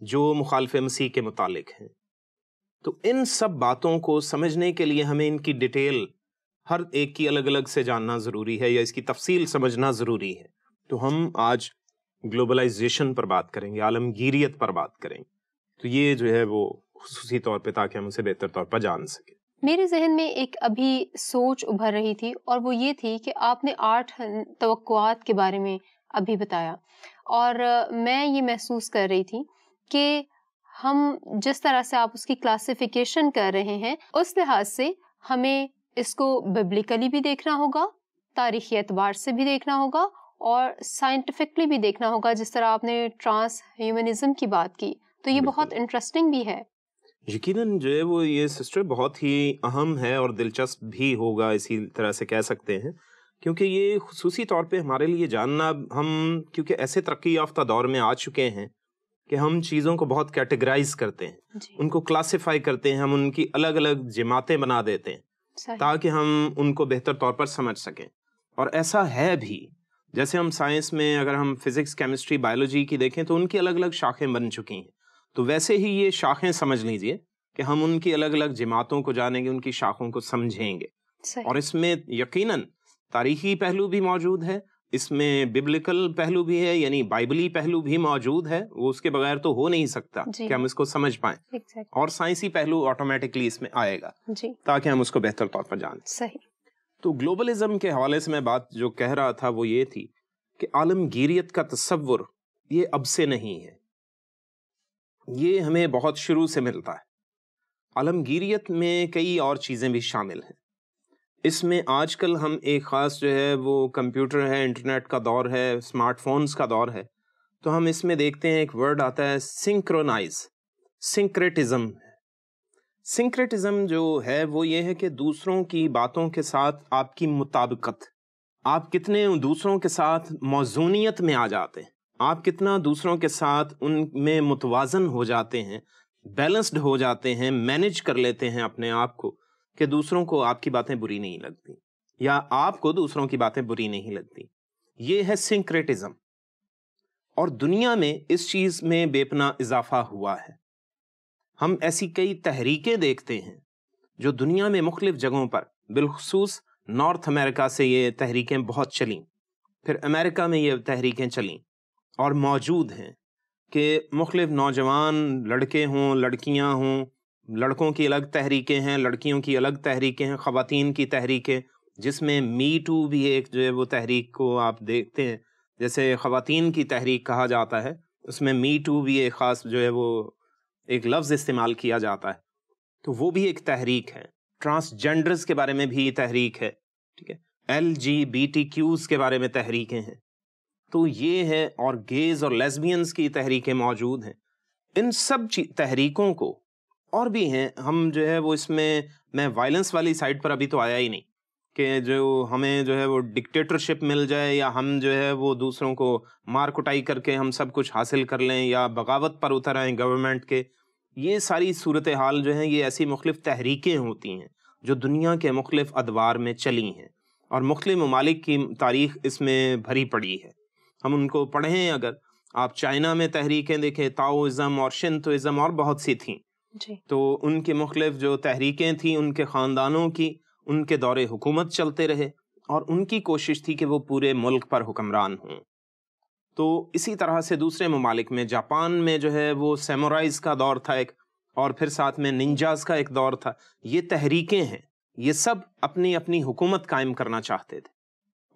جو مخالف مسیح کے متعلق ہیں. تو ان سب باتوں کو سمجھنے کے لیے ہمیں ان کی ڈیٹیل ہر ایک کی الگ الگ سے جاننا ضروری ہے، یا اس کی تفصیل سمجھنا ضروری ہے. تو ہم آج گلوبلائزیشن پر بات کریں گے، عالمگیریت پر بات کریں گے. تو یہ جو ہے وہ خصوصی طور پہ تاکہ ہم اسے بہتر طور پر جان سکیں. میرے ذہن میں ایک ابھی سوچ ابھر رہی تھی، اور وہ یہ تھی کہ آپ نے 8 توقعات کے بارے میں ابھی بتایا، اور میں یہ محسوس کر رہی تھی کہ ہم جس طرح سے آپ اس کی کلاسیفیکیشن کر رہے ہیں، اس لحاظ سے ہمیں اس کو ببلیکلی بھی دیکھنا ہوگا، تاریخی اعتبار سے بھی دیکھنا ہوگا، اور سائنٹیفکلی بھی دیکھنا ہوگا. جس طرح آپ نے ٹرانس ہیومنزم کی بات کی، تو یہ بہت انٹرسٹنگ بھی ہے. یقیناً جو ہے وہ یہ سسٹر بہت ہی اہم ہے اور دلچسپ بھی ہوگا، اسی طرح سے کہہ سکتے ہیں، کیونکہ یہ خصوصی طور پہ ہمارے لیے جاننا، ہم کیونکہ ایسے ترقی یافتہ دور میں آ چکے ہیں کہ ہم چیزوں کو بہت کیٹیگرائز کرتے ہیں، ان کو کلاسیفائی کرتے ہیں، ہم ان کی الگ الگ جماعتیں بنا دیتے ہیں تاکہ ہم ان کو بہتر طور پر سمجھ سکیں. اور ایسا ہے بھی، جیسے ہم سائنس میں اگر ہم فزکس، کیمسٹری، بایولوجی کی دیکھیں تو ان کی الگ الگ شاخیں بن چکی ہیں. تو ویسے ہی یہ شاخیں سمجھ لیجئے کہ ہم ان کی الگ الگ جماعتوں کو جانیں گے، ان کی شاخوں کو سمجھیں گے. اور اس میں یقیناً تاریخی پہلو بھی موجود ہے، اس میں ببلیکل پہلو بھی ہے، یعنی بائبلی پہلو بھی موجود ہے، وہ اس کے بغیر تو ہو نہیں سکتا کہ ہم اس کو سمجھ پائیں. اور سائنسی پہلو آٹومیٹکلی اس میں آئے گا تاکہ ہم اس کو بہتر طور پر جانیں. صحیح. تو گلوبلزم کے حوالے سے میں بات جو کہہ رہا تھا وہ یہ تھی کہ عالمگیریت کا تصور یہ اب سے نہیں ہے، یہ ہمیں بہت شروع سے ملتا ہے. عالمگیریت میں کئی اور چیزیں بھی شامل ہیں. اس میں آج کل ہم ایک خاص جو ہے وہ کمپیوٹر ہے، انٹرنیٹ کا دور ہے، اسمارٹ فونز کا دور ہے، تو ہم اس میں دیکھتے ہیں ایک ورڈ آتا ہے سنکرونائز، سنکریٹزم. سنکریٹزم جو ہے وہ یہ ہے کہ دوسروں کی باتوں کے ساتھ آپ کی مطابقت، آپ کتنے دوسروں کے ساتھ موزونیت میں آ جاتے ہیں، آپ کتنا دوسروں کے ساتھ ان میں متوازن ہو جاتے ہیں، بیلنسڈ ہو جاتے ہیں، مینج کر لیتے ہیں اپنے آپ کو کہ دوسروں کو آپ کی باتیں بری نہیں لگتی، یا آپ کو دوسروں کی باتیں بری نہیں لگتی. یہ ہے سنکریٹزم. اور دنیا میں اس چیز میں بے پناہ اضافہ ہوا ہے. ہم ایسی کئی تحریکیں دیکھتے ہیں جو دنیا میں مختلف جگہوں پر، بالخصوص نارتھ امریکہ سے یہ تحریکیں بہت چلیں، پھر امریکہ میں یہ تحریکیں چلیں اور موجود ہیں کہ مختلف نوجوان لڑکے ہوں، لڑکیاں ہوں، لڑکوں کی الگ تحریکیں ہیں، لڑکیوں کی الگ تحریکیں ہیں، خواتین کی تحریکیں، جس میں می ٹو بھی ایک جو ہے وہ تحریک کو آپ دیکھتے ہیں. جیسے خواتین کی تحریک کہا جاتا ہے، اس میں می ٹو بھی ایک خاص جو ہے وہ ایک لفظ استعمال کیا جاتا ہے، تو وہ بھی ایک تحریک ہے. ٹرانسجینڈرز کے بارے میں بھی تحریک ہے، ٹھیک ہے، LGBTQs کے بارے میں تحریکیں ہیں. تو یہ ہے، اور گیز اور لیزبینز کی تحریکیں موجود ہیں. ان سب تحریکوں کو اور بھی ہیں، ہم جو ہے وہ اس میں وائلنس والی سائڈ پر ابھی تو آیا ہی نہیں کہ جو ہمیں جو ہے وہ ڈکٹیٹرشپ مل جائے، یا ہم جو ہے وہ دوسروں کو مار کٹائی کر کے ہم سب کچھ حاصل کر لیں، یا بغاوت پر اتر آئیں گورنمنٹ کے. یہ ساری صورتحال جو ہیں یہ ایسی مختلف تحریکیں ہوتی ہیں جو دنیا کے مختلف ادوار میں چلی ہیں، اور مختلف ممالک کی تاریخ اس میں بھری پڑی ہے. ہم ان کو پڑھیں، اگر آپ چائنا میں تحریکیں دیکھیں، تاؤزم اور شنتوئزم اور بہت سی تھیں، تو ان کی مختلف جو تحریکیں تھیں، ان کے خاندانوں کی، ان کے دور حکومت چلتے رہے، اور ان کی کوشش تھی کہ وہ پورے ملک پر حکمران ہوں. تو اسی طرح سے دوسرے ممالک میں، جاپان میں جو ہے وہ سیمورائز کا دور تھا ایک، اور پھر ساتھ میں ننجاز کا ایک دور تھا. یہ تحریکیں ہیں، یہ سب اپنی اپنی حکومت قائم کرنا چاہتے تھے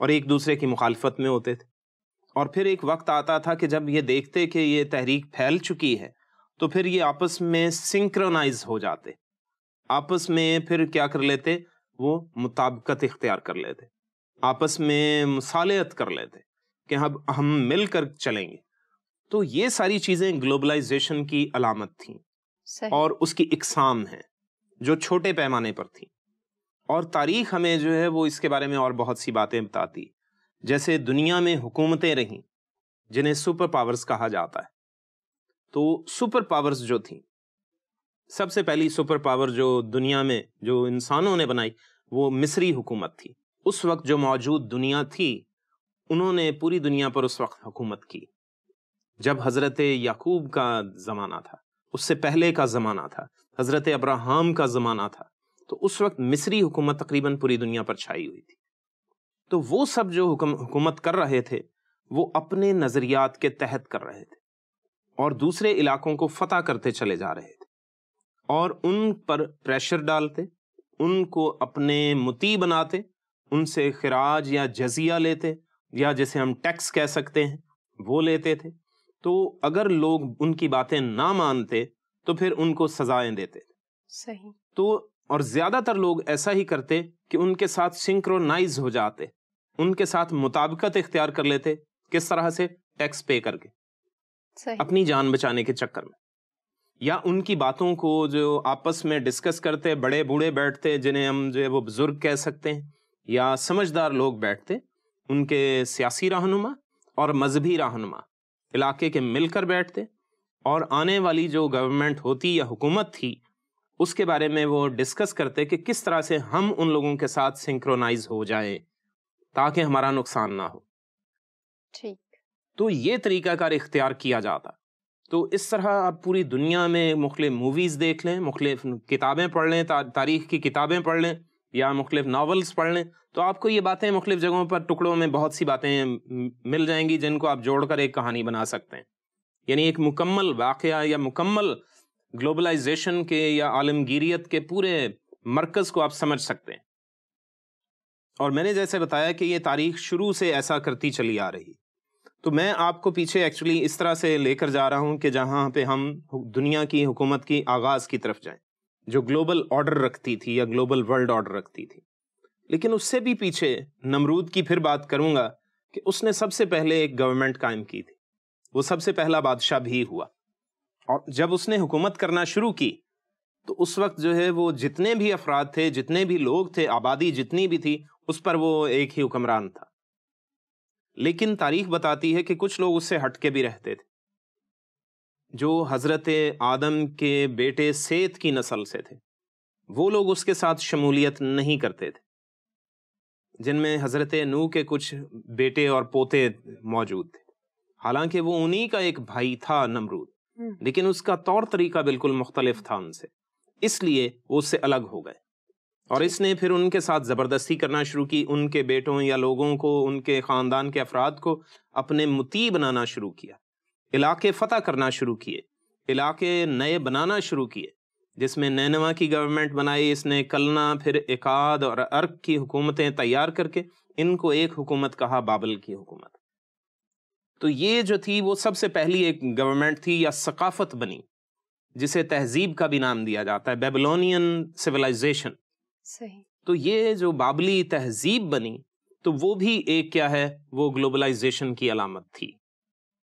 اور ایک دوسرے کی مخالفت میں ہوتے تھے. اور پھر ایک وقت آتا تھا کہ جب یہ دیکھتے کہ یہ تحریک پھیل چکی ہے تو پھر یہ آپس میں سنکرونائز ہو جاتے، آپس میں پھر کیا کر لیتے، وہ مطابقت اختیار کر لیتے، آپس میں مصالحت کر لیتے کہ اب ہم مل کر چلیں گے. تو یہ ساری چیزیں گلوبلائزیشن کی علامت تھیں اور اس کی اقسام ہیں جو چھوٹے پیمانے پر تھیں. اور تاریخ ہمیں جو ہے وہ اس کے بارے میں اور بہت سی باتیں بتاتی. جیسے دنیا میں حکومتیں رہیں جنہیں سپر پاورز کہا جاتا ہے، تو سپر پاورز جو تھیں، سب سے پہلی سپر پاور جو دنیا میں جو انسانوں نے بنائی وہ مصری حکومت تھی. اس وقت جو موجود دنیا تھی، انہوں نے پوری دنیا پر اس وقت حکومت کی. جب حضرت یعقوب کا زمانہ تھا، اس سے پہلے کا زمانہ تھا، حضرت ابراہیم کا زمانہ تھا، تو اس وقت مصری حکومت تقریباً پوری دنیا پر چھائی ہوئی تھی. تو وہ سب جو حکومت کر رہے تھے وہ اپنے نظریات کے تحت کر رہے تھے اور دوسرے علاقوں کو فتح کرتے چلے جا رہے تھے اور ان پر پریشر ڈالتے، ان کو اپنے مطیع بناتے، ان سے خراج یا جزیہ لیتے یا جسے ہم ٹیکس کہہ سکتے ہیں وہ لیتے تھے. تو اگر لوگ ان کی باتیں نہ مانتے تو پھر ان کو سزائیں دیتے تھے. صحیح. تو اور زیادہ تر لوگ ایسا ہی کرتے کہ ان کے ساتھ سنکرونائز ہو جاتے، ان کے ساتھ مطابقت اختیار کر لیتے. کس طرح سے؟ ٹیکس پے کر کے، صحیح. اپنی جان بچانے کے چکر میں، یا ان کی باتوں کو جو آپس میں ڈسکس کرتے، بڑے بوڑھے بیٹھتے جنہیں ہم جو ہے وہ بزرگ کہہ سکتے ہیں یا سمجھدار لوگ بیٹھتے، ان کے سیاسی رہنما اور مذہبی رہنما علاقے کے مل کر بیٹھتے اور آنے والی جو گورنمنٹ ہوتی یا حکومت تھی اس کے بارے میں وہ ڈسکس کرتے کہ کس طرح سے ہم ان لوگوں کے ساتھ سنکرونائز ہو جائیں تاکہ ہمارا نقصان نہ ہو. ٹھیک. تو یہ طریقہ کار اختیار کیا جاتا. تو اس طرح آپ پوری دنیا میں مختلف موویز دیکھ لیں، مختلف کتابیں پڑھ لیں، تاریخ کی کتابیں پڑھ لیں یا مختلف ناولز پڑھ لیں، تو آپ کو یہ باتیں مختلف جگہوں پر ٹکڑوں میں بہت سی باتیں مل جائیں گی جن کو آپ جوڑ کر ایک کہانی بنا سکتے ہیں. یعنی ایک مکمل واقعہ یا مکمل گلوبلائزیشن کے یا عالمگیریت کے پورے مرکز کو آپ سمجھ سکتے ہیں. اور میں نے جیسے بتایا کہ یہ تاریخ شروع سے ایسا کرتی چلی آ رہی. تو میں آپ کو پیچھے ایکچولی اس طرح سے لے کر جا رہا ہوں کہ جہاں پہ ہم دنیا کی حکومت کی آغاز کی طرف جائیں جو گلوبل آرڈر رکھتی تھی یا گلوبل ورلڈ آرڈر رکھتی تھی. لیکن اس سے بھی پیچھے نمرود کی پھر بات کروں گا کہ اس نے سب سے پہلے ایک گورنمنٹ قائم کی تھی، وہ سب سے پہلا بادشاہ بھی ہوا. اور جب اس نے حکومت کرنا شروع کی تو اس وقت جو ہے وہ جتنے بھی افراد تھے، جتنے بھی لوگ تھے، آبادی جتنی بھی تھی، اس پر وہ ایک ہی حکمران تھا. لیکن تاریخ بتاتی ہے کہ کچھ لوگ اس سے ہٹ کے بھی رہتے تھے جو حضرت آدم کے بیٹے سیت کی نسل سے تھے. وہ لوگ اس کے ساتھ شمولیت نہیں کرتے تھے، جن میں حضرت نوح کے کچھ بیٹے اور پوتے موجود تھے. حالانکہ وہ انہی کا ایک بھائی تھا نمرود، لیکن اس کا طور طریقہ بالکل مختلف تھا ان سے، اس لیے وہ اس سے الگ ہو گئے. اور اس نے پھر ان کے ساتھ زبردستی کرنا شروع کی، ان کے بیٹوں یا لوگوں کو، ان کے خاندان کے افراد کو اپنے مطیع بنانا شروع کیا، علاقے فتح کرنا شروع کیے، علاقے نئے بنانا شروع کیے، جس میں نینوا کی گورنمنٹ بنائی اس نے، کلنا، پھر اکاد اور ارک کی حکومتیں تیار کر کے ان کو ایک حکومت کہا، بابل کی حکومت. تو یہ جو تھی وہ سب سے پہلی ایک گورنمنٹ تھی یا ثقافت بنی جسے تہذیب کا بھی نام دیا جاتا ہے، بیبلونین سویلائزیشن. صحیح. تو یہ جو بابلی تہذیب بنی تو وہ بھی ایک کیا ہے، وہ گلوبلائزیشن کی علامت تھی.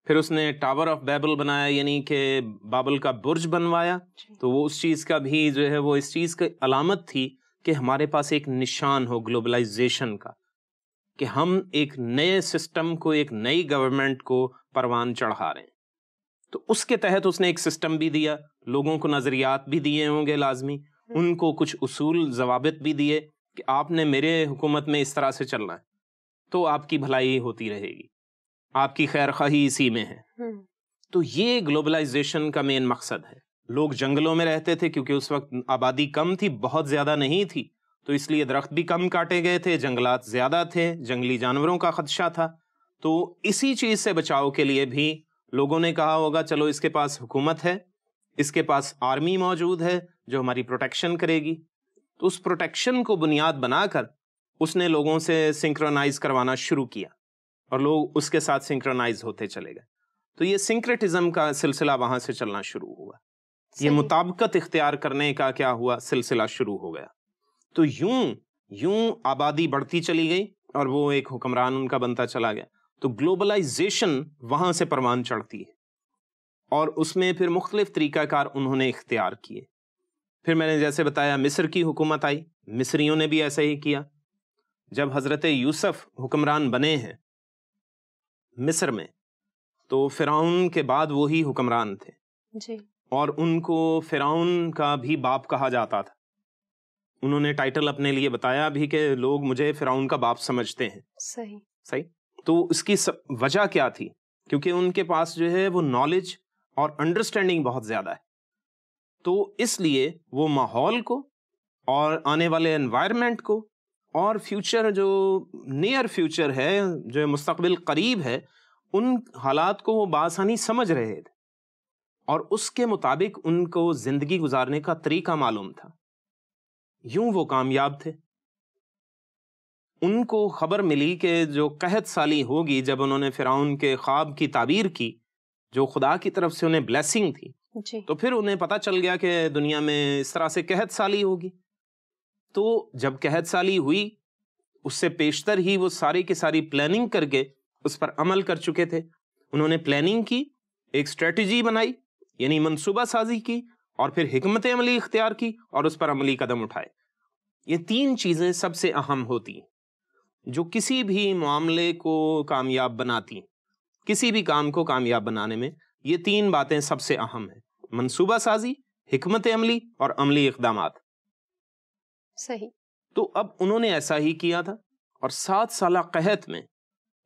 پھر اس نے ٹاور آف بیبل بنایا، یعنی کہ بابل کا برج بنوایا، تو وہ اس چیز کا بھی جو ہے وہ اس چیز کی علامت تھی کہ ہمارے پاس ایک نشان ہو گلوبلائزیشن کا، کہ ہم ایک نئے سسٹم کو، ایک نئی گورنمنٹ کو پروان چڑھا رہے ہیں. تو اس کے تحت اس نے ایک سسٹم بھی دیا، لوگوں کو نظریات بھی دیے ہوں گے لازمی، ان کو کچھ اصول ضوابط بھی دیے کہ آپ نے میرے حکومت میں اس طرح سے چلنا ہے تو آپ کی بھلائی ہوتی رہے گی، آپ کی خیر خواہی اسی میں ہے. تو یہ گلوبلائزیشن کا مین مقصد ہے. لوگ جنگلوں میں رہتے تھے کیونکہ اس وقت آبادی کم تھی، بہت زیادہ نہیں تھی، تو اس لیے درخت بھی کم کاٹے گئے تھے، جنگلات زیادہ تھے، جنگلی جانوروں کا خدشہ تھا. تو اسی چیز سے بچاؤ کے لیے بھی لوگوں نے کہا ہوگا چلو اس کے پاس حکومت ہے، اس کے پاس آرمی موجود ہے جو ہماری پروٹیکشن کرے گی. تو اس پروٹیکشن کو بنیاد بنا کر اس نے لوگوں سے سنکرونائز کروانا شروع کیا اور لوگ اس کے ساتھ سنکرونائز ہوتے چلے گئے. تو یہ سنکریٹزم کا سلسلہ وہاں سے چلنا شروع ہوا، یہ مطابقت اختیار کرنے کا کیا ہوا، سلسلہ شروع ہو گیا. تو یوں آبادی بڑھتی چلی گئی اور وہ ایک حکمران ان کا بنتا چلا گیا. تو گلوبلائزیشن وہاں سے پروان چڑھتی ہے اور اس میں پھر مختلف طریقہ کار انہوں نے اختیار کیے. پھر میں نے جیسے بتایا مصر کی حکومت آئی، مصریوں نے بھی ایسا ہی کیا. جب حضرت یوسف حکمران بنے ہیں مصر میں تو فرعون کے بعد وہی حکمران تھے جی، اور ان کو فرعون کا بھی باپ کہا جاتا تھا. انہوں نے ٹائٹل اپنے لیے بتایا بھی کہ لوگ مجھے فرعون کا باپ سمجھتے ہیں. صحیح. تو اس کی وجہ کیا تھی کیونکہ ان کے پاس جو ہے وہ نالج اور انڈرسٹینڈنگ بہت زیادہ ہے. تو اس لیے وہ ماحول کو اور آنے والے انوائرمنٹ کو اور فیوچر جو نیئر فیوچر ہے، جو مستقبل قریب ہے، ان حالات کو وہ بآسانی سمجھ رہے تھے اور اس کے مطابق ان کو زندگی گزارنے کا طریقہ معلوم تھا. یوں وہ کامیاب تھے. ان کو خبر ملی کہ جو قحط سالی ہوگی، جب انہوں نے فرعون کے خواب کی تعبیر کی جو خدا کی طرف سے انہیں بلیسنگ تھی، جی. تو پھر انہیں پتہ چل گیا کہ دنیا میں اس طرح سے قحط سالی ہوگی. تو جب قحط سالی ہوئی، اس سے پیشتر ہی وہ ساری کی ساری پلاننگ کر کے اس پر عمل کر چکے تھے. انہوں نے پلاننگ کی، ایک اسٹریٹجی بنائی، یعنی منصوبہ سازی کی، اور پھر حکمت عملی اختیار کی اور اس پر عملی قدم اٹھائے. یہ 3 چیزیں سب سے اہم ہوتی ہیں جو کسی بھی معاملے کو کامیاب بناتی ہیں. کسی بھی کام کو کامیاب بنانے میں یہ 3 باتیں سب سے اہم ہیں: منصوبہ سازی، حکمت عملی اور عملی اقدامات. صحیح. تو اب انہوں نے ایسا ہی کیا تھا، اور 7 سالہ قحط میں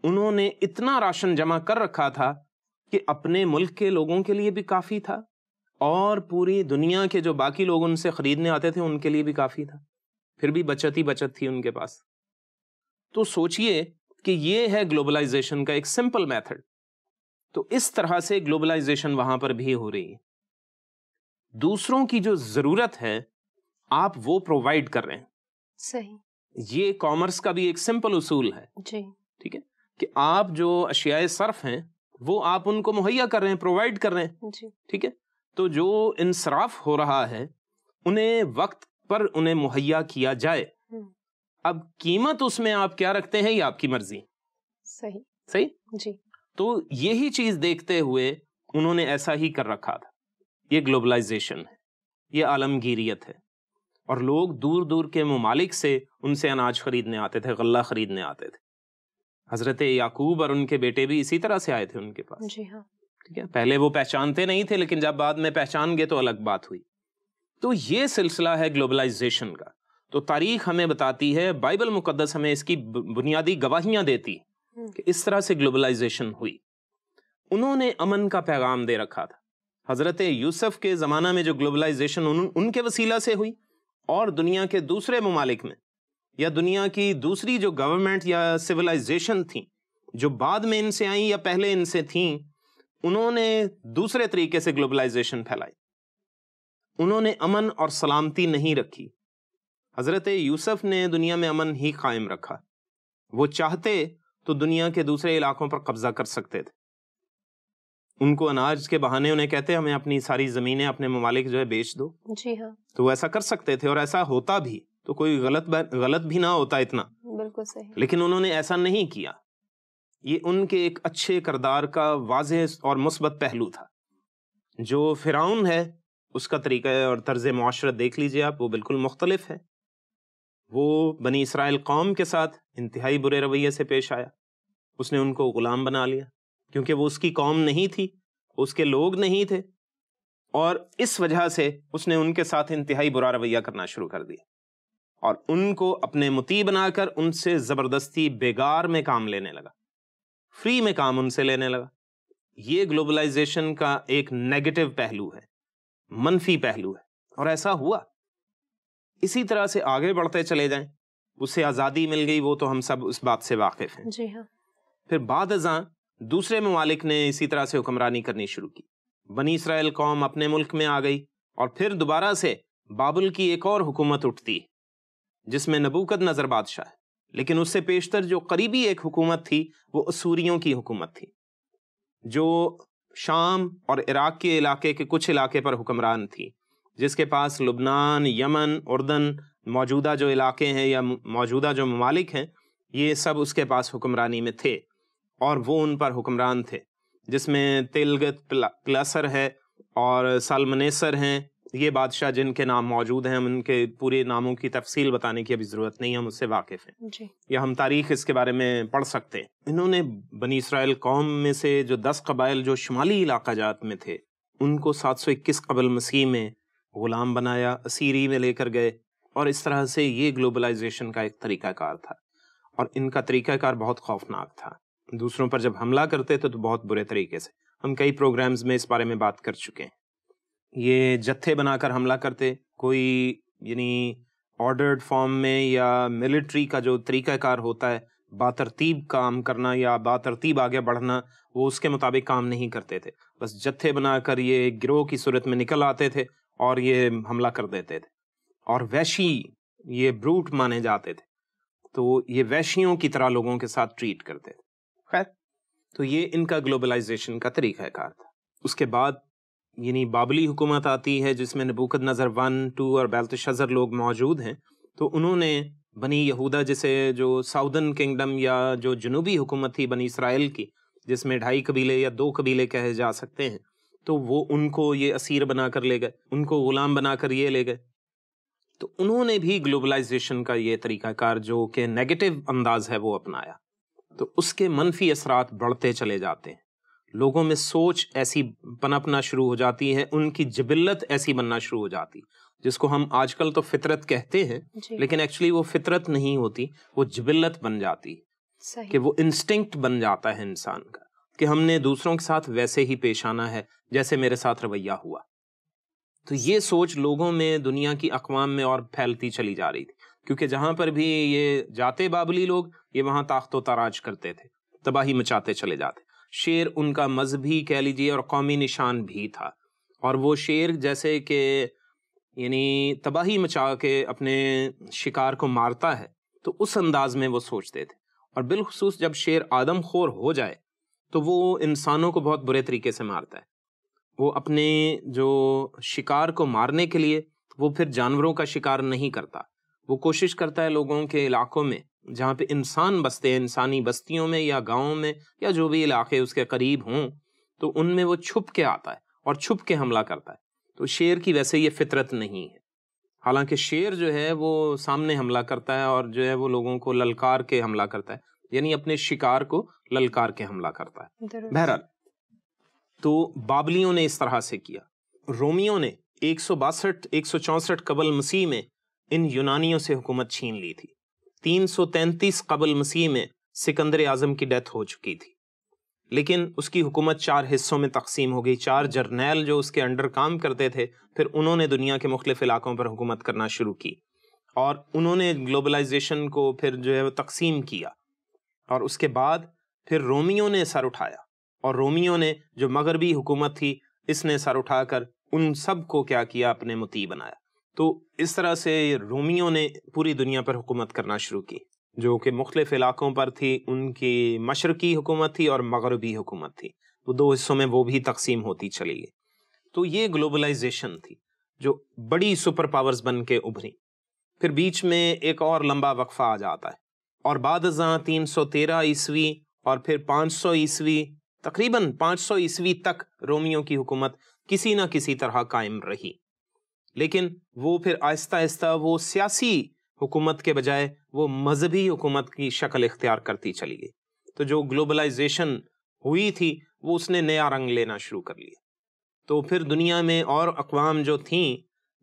انہوں نے اتنا راشن جمع کر رکھا تھا کہ اپنے ملک کے لوگوں کے لیے بھی کافی تھا اور پوری دنیا کے جو باقی لوگ ان سے خریدنے آتے تھے ان کے لیے بھی کافی تھا. پھر بھی بچت ہی بچت تھی ان کے پاس. تو سوچئے کہ یہ ہے گلوبلائزیشن کا ایک سمپل میتھڈ. تو اس طرح سے گلوبلائزیشن وہاں پر بھی ہو رہی ہے. دوسروں کی جو ضرورت ہے آپ وہ پرووائڈ کر رہے ہیں. صحیح. یہ کامرس کا بھی ایک سمپل اصول ہے. جی. ٹھیک ہے کہ آپ جو اشیاء صرف ہیں وہ آپ ان کو مہیا کر رہے ہیں، پرووائڈ کر رہے ہیں. جی. ٹھیک ہے. تو جو انصراف ہو رہا ہے انہیں وقت پر انہیں مہیا کیا جائے. اب قیمت اس میں آپ کیا رکھتے ہیں یہ آپ کی مرضی. صحیح. صحیح. جی. تو یہی چیز دیکھتے ہوئے انہوں نے ایسا ہی کر رکھا تھا. یہ گلوبلائزیشن ہے، یہ عالمگیریت ہے. اور لوگ دور دور کے ممالک سے ان سے اناج خریدنے آتے تھے، غلہ خریدنے آتے تھے. حضرت یعقوب اور ان کے بیٹے بھی اسی طرح سے آئے تھے ان کے پاس. جی ہاں. ٹھیک ہے. پہلے وہ پہچانتے نہیں تھے، لیکن جب بعد میں پہچان گئے تو الگ بات ہوئی. تو یہ سلسلہ ہے گلوبلائزیشن کا. تو تاریخ ہمیں بتاتی ہے، بائبل مقدس ہمیں اس کی بنیادی گواہیاں دیتی کہ اس طرح سے گلوبلائزیشن ہوئی. انہوں نے امن کا پیغام دے رکھا تھا. حضرت یوسف کے زمانہ میں جو گلوبلائزیشن ان کے وسیلہ سے ہوئی، اور دنیا کے دوسرے ممالک میں یا دنیا کی دوسری جو گورنمنٹ یا سویلائزیشن تھیں جو بعد میں ان سے آئیں یا پہلے ان سے تھیں، انہوں نے دوسرے طریقے سے گلوبلائزیشن پھیلائی. انہوں نے امن اور سلامتی نہیں رکھی. حضرت یوسف نے دنیا میں امن ہی قائم رکھا. وہ چاہتے تو دنیا کے دوسرے علاقوں پر قبضہ کر سکتے تھے. ان کو اناج کے بہانے انہیں کہتے ہمیں اپنی ساری زمینیں، اپنے ممالک جو ہے بیچ دو. جی ہاں. تو وہ ایسا کر سکتے تھے اور ایسا ہوتا بھی، تو کوئی غلط بھی نہ ہوتا اتنا. بالکل صحیح. لیکن انہوں نے ایسا نہیں کیا. یہ ان کے ایک اچھے کردار کا واضح اور مثبت پہلو تھا. جو فرعون ہے اس کا طریقہ اور طرز معاشرت دیکھ لیجئے آپ، وہ بالکل مختلف ہے. وہ بنی اسرائیل قوم کے ساتھ انتہائی برے رویے سے پیش آیا. اس نے ان کو غلام بنا لیا کیونکہ وہ اس کی قوم نہیں تھی، اس کے لوگ نہیں تھے، اور اس وجہ سے اس نے ان کے ساتھ انتہائی برا رویہ کرنا شروع کر دیا اور ان کو اپنے مطیع بنا کر ان سے زبردستی بیگار میں کام لینے لگا، فری میں کام ان سے لینے لگا. یہ گلوبلائزیشن کا ایک نیگیٹو پہلو ہے، منفی پہلو ہے، اور ایسا ہوا. اسی طرح سے آگے بڑھتے چلے جائیں، اسے آزادی مل گئی، وہ تو ہم سب اس بات سے واقف ہیں. جی ہاں. پھر بعد ازاں دوسرے ممالک نے اسی طرح سے حکمرانی کرنی شروع کی. بنی اسرائیل قوم اپنے ملک میں آ گئی، اور پھر دوبارہ سے بابل کی ایک اور حکومت اٹھتی جس میں نبوکد نظر بادشاہ ہے. لیکن اس سے پیشتر جو قریبی ایک حکومت تھی وہ اسوریوں کی حکومت تھی، جو شام اور عراق کے علاقے کے کچھ علاقے پر حکمران تھی، جس کے پاس لبنان، یمن، اردن، موجودہ جو علاقے ہیں یا موجودہ جو ممالک ہیں، یہ سب اس کے پاس حکمرانی میں تھے اور وہ ان پر حکمران تھے. جس میں تلگت پلاسر ہے اور سالمنیسر ہیں. یہ بادشاہ جن کے نام موجود ہیں، ہم ان کے پورے ناموں کی تفصیل بتانے کی ابھی ضرورت نہیں، ہم اس سے واقف ہیں. جی. یا ہم تاریخ اس کے بارے میں پڑھ سکتے ہیں. انہوں نے بنی اسرائیل قوم میں سے جو 10 قبائل جو شمالی علاقہ جات میں تھے، ان کو 721 قبل مسیح میں غلام بنایا، اسیری میں لے کر گئے، اور اس طرح سے یہ گلوبلائزیشن کا ایک طریقہ کار تھا. اور ان کا طریقہ کار بہت خوفناک تھا. دوسروں پر جب حملہ کرتے تھے تو بہت برے طریقے سے. ہم کئی پروگرامز میں اس بارے میں بات کر چکے ہیں. یہ جتھے بنا کر حملہ کرتے, کوئی یعنی آرڈرڈ فارم میں یا ملٹری کا جو طریقہ کار ہوتا ہے باترتیب کام کرنا یا باترتیب آگے بڑھنا, وہ اس کے مطابق کام نہیں کرتے تھے. بس جتھے بنا کر یہ گروہ کی صورت میں نکل آتے تھے اور یہ حملہ کر دیتے تھے, اور وحشی یہ بروٹ مانے جاتے تھے, تو یہ وحشیوں کی طرح لوگوں کے ساتھ ٹریٹ کرتے تھے. خیر, تو یہ ان کا گلوبلائزیشن کا طریقہ کار تھا. اس کے بعد یعنی بابلی حکومت آتی ہے جس میں نبوکد نظر 1, 2 اور بیلتشزر لوگ موجود ہیں. تو انہوں نے بنی یہودا, جسے جو ساؤدرن کنگڈم یا جو جنوبی حکومت تھی بنی اسرائیل کی, جس میں 2.5 قبیلے یا 2 قبیلے کہے جا سکتے ہیں, تو وہ ان کو یہ اسیر بنا کر لے گئے, ان کو غلام بنا کر یہ لے گئے. تو انہوں نے بھی گلوبلائزیشن کا یہ طریقہ کار جو کہ نیگیٹو انداز ہے وہ اپنایا. تو اس کے منفی اثرات بڑھتے چلے جاتے ہیں. لوگوں میں سوچ ایسی پنپنا شروع ہو جاتی ہے, ان کی جبلت ایسی بننا شروع ہو جاتی, جس کو ہم آج کل تو فطرت کہتے ہیں لیکن ایکچولی وہ فطرت نہیں ہوتی, وہ جبلت بن جاتی ہے کہ وہ انسٹنکٹ بن جاتا ہے انسان کا کہ ہم نے دوسروں کے ساتھ ویسے ہی پیش آنا ہے جیسے میرے ساتھ رویہ ہوا. تو یہ سوچ لوگوں میں, دنیا کی اقوام میں اور پھیلتی چلی جا رہی تھی, کیونکہ جہاں پر بھی یہ جاتے بابلی لوگ, یہ وہاں تاخت و تاراج کرتے تھے, تباہی مچاتے چلے جاتے. شیر ان کا مذہبی کہہ لیجیے اور قومی نشان بھی تھا, اور وہ شیر جیسے کہ یعنی تباہی مچا کے اپنے شکار کو مارتا ہے, تو اس انداز میں وہ سوچتے تھے. اور بالخصوص جب شیر آدم خور ہو جائے تو وہ انسانوں کو بہت برے طریقے سے مارتا ہے. وہ اپنے جو شکار کو مارنے کے لیے وہ پھر جانوروں کا شکار نہیں کرتا, وہ کوشش کرتا ہے لوگوں کے علاقوں میں جہاں پہ انسان بستے ہیں, انسانی بستیوں میں یا گاؤں میں یا جو بھی علاقے اس کے قریب ہوں, تو ان میں وہ چھپ کے آتا ہے اور چھپ کے حملہ کرتا ہے. تو شیر کی ویسے یہ فطرت نہیں ہے, حالانکہ شیر جو ہے وہ سامنے حملہ کرتا ہے اور جو ہے وہ لوگوں کو للکار کے حملہ کرتا ہے, یعنی اپنے شکار کو للکار کے حملہ کرتا ہے. بہرحال تو بابلیوں نے اس طرح سے کیا. رومیوں نے 162-164 قبل مسیح میں ان یونانیوں سے حکومت چھین لی تھی. 333 قبل مسیح میں سکندر اعظم کی ڈیتھ ہو چکی تھی, لیکن اس کی حکومت 4 حصوں میں تقسیم ہو گئی. 4 جرنیل جو اس کے انڈر کام کرتے تھے, پھر انہوں نے دنیا کے مختلف علاقوں پر حکومت کرنا شروع کی, اور انہوں نے گلوبلائزیشن کو پھر جو ہے وہ تقسیم کیا. اور اس کے بعد پھر رومیوں نے سر اٹھایا, اور رومیوں نے جو مغربی حکومت تھی اس نے سر اٹھا کر ان سب کو کیا کیا, اپنے مطیع بنایا. تو اس طرح سے رومیوں نے پوری دنیا پر حکومت کرنا شروع کی, جو کہ مختلف علاقوں پر تھی. ان کی مشرقی حکومت تھی اور مغربی حکومت تھی, وہ 2 حصوں میں وہ بھی تقسیم ہوتی چلی گئی. تو یہ گلوبلائزیشن تھی جو بڑی سپر پاورز بن کے ابھری. پھر بیچ میں ایک اور لمبا وقفہ آ جاتا ہے, اور بعد ازاں 313 عیسوی اور پھر 500 عیسوی, تقریباً 500 عیسوی تک رومیوں کی حکومت کسی نہ کسی طرح قائم رہی. لیکن وہ پھر آہستہ آہستہ وہ سیاسی حکومت کے بجائے وہ مذہبی حکومت کی شکل اختیار کرتی چلی گئی. تو جو گلوبلائزیشن ہوئی تھی وہ اس نے نیا رنگ لینا شروع کر لیا. تو پھر دنیا میں اور اقوام جو تھیں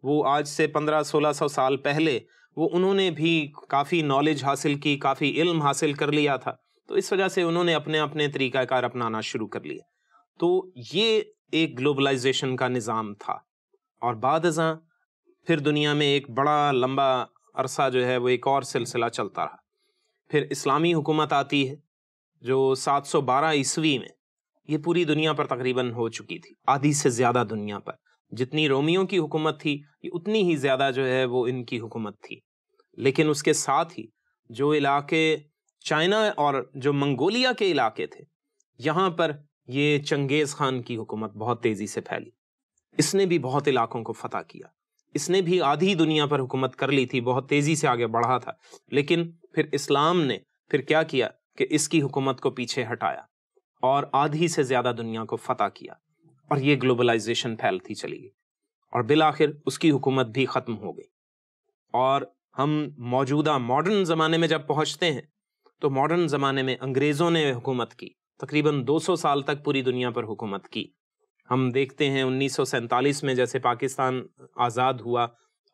وہ آج سے 1500-1600 سال پہلے وہ انہوں نے بھی کافی نالج حاصل کی, کافی علم حاصل کر لیا تھا, تو اس وجہ سے انہوں نے اپنے اپنے طریقہ کار اپنانا شروع کر لیا. تو یہ ایک گلوبلائزیشن کا نظام تھا. اور بعد ازاں پھر دنیا میں ایک بڑا لمبا عرصہ جو ہے وہ ایک اور سلسلہ چلتا رہا. پھر اسلامی حکومت آتی ہے جو 712 عیسوی میں, یہ پوری دنیا پر تقریباً ہو چکی تھی, آدھی سے زیادہ دنیا پر. جتنی رومیوں کی حکومت تھی یہ اتنی ہی زیادہ جو ہے وہ ان کی حکومت تھی. لیکن اس کے ساتھ ہی جو علاقے چائنا اور جو منگولیا کے علاقے تھے, یہاں پر یہ چنگیز خان کی حکومت بہت تیزی سے پھیلی. اس نے بھی بہت علاقوں کو فتح کیا, اس نے بھی آدھی دنیا پر حکومت کر لی تھی, بہت تیزی سے آگے بڑھا تھا. لیکن پھر اسلام نے پھر کیا کیا کہ اس کی حکومت کو پیچھے ہٹایا اور آدھی سے زیادہ دنیا کو فتح کیا, اور یہ گلوبلائزیشن پھیلتی چلی گئی, اور بالآخر اس کی حکومت بھی ختم ہو گئی. اور ہم موجودہ ماڈرن زمانے میں جب پہنچتے ہیں تو ماڈرن زمانے میں انگریزوں نے حکومت کی, تقریباً 200 سال تک پوری دنیا پر حکومت کی. ہم دیکھتے ہیں 1947 میں جیسے پاکستان آزاد ہوا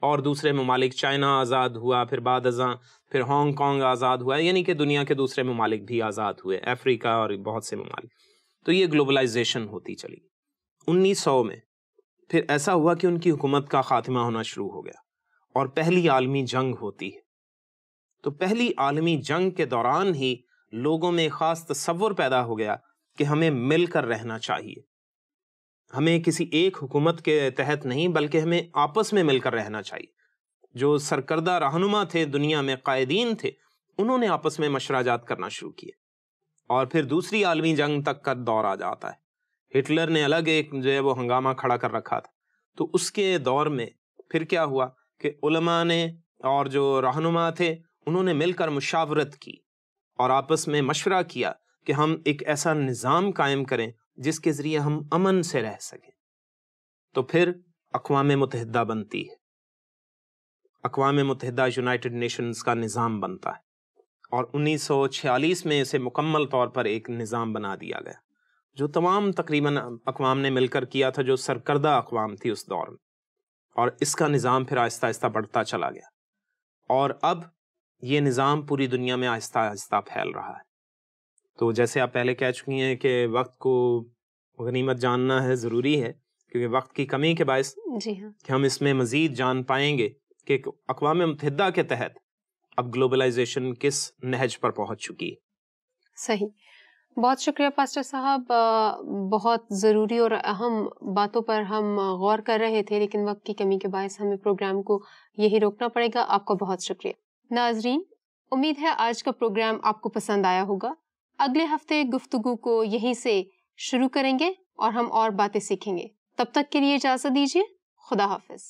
اور دوسرے ممالک، چائنا آزاد ہوا، پھر بعد ازاں پھر ہانگ کانگ آزاد ہوا، یعنی کہ دنیا کے دوسرے ممالک بھی آزاد ہوئے، افریقہ اور بہت سے ممالک. تو یہ گلوبلائزیشن ہوتی چلی. 1900 میں پھر ایسا ہوا کہ ان کی حکومت کا خاتمہ ہونا شروع ہو گیا اور پہلی عالمی جنگ ہوتی ہے. تو پہلی عالمی جنگ کے دوران ہی لوگوں میں خاص تصور پیدا ہو گیا کہ ہمیں مل کر رہنا چاہیے، ہمیں کسی ایک حکومت کے تحت نہیں بلکہ ہمیں آپس میں مل کر رہنا چاہیے. جو سرکردہ رہنما تھے دنیا میں، قائدین تھے، انہوں نے آپس میں مشورہ جات کرنا شروع کیے. اور پھر دوسری عالمی جنگ تک کا دور آ جاتا ہے. ہٹلر نے الگ ایک جو ہے وہ ہنگامہ کھڑا کر رکھا تھا. تو اس کے دور میں پھر کیا ہوا کہ علماء نے اور جو رہنما تھے انہوں نے مل کر مشاورت کی اور آپس میں مشورہ کیا کہ ہم ایک ایسا نظام قائم کریں جس کے ذریعے ہم امن سے رہ سکیں. تو پھر اقوام متحدہ بنتی ہے. اقوام متحدہ یونائٹڈ نیشنز کا نظام بنتا ہے اور 1946 میں اسے مکمل طور پر ایک نظام بنا دیا گیا جو تمام تقریباً اقوام نے مل کر کیا تھا، جو سرکردہ اقوام تھی اس دور میں. اور اس کا نظام پھر آہستہ آہستہ بڑھتا چلا گیا اور اب یہ نظام پوری دنیا میں آہستہ آہستہ پھیل رہا ہے. تو جیسے آپ پہلے کہہ چکی ہیں کہ وقت کو غنیمت جاننا ہے، ضروری ہے، کیونکہ وقت کی کمی کے باعث جی ہاں کہ ہم اس میں مزید جان پائیں گے کہ اقوام متحدہ کے تحت اب گلوبلائزیشن کس نہج پر پہنچ چکی ہے. صحیح. بہت شکریہ پاسٹر صاحب، بہت ضروری اور اہم باتوں پر ہم غور کر رہے تھے، لیکن وقت کی کمی کے باعث ہمیں پروگرام کو یہی روکنا پڑے گا. آپ کا بہت شکریہ. ناظرین، امید ہے آج کا پروگرام آپ کو پسند آیا ہوگا. اگلے ہفتے گفتگو کو یہیں سے شروع کریں گے اور ہم اور باتیں سیکھیں گے. تب تک کے لیے اجازت دیجیے. خدا حافظ.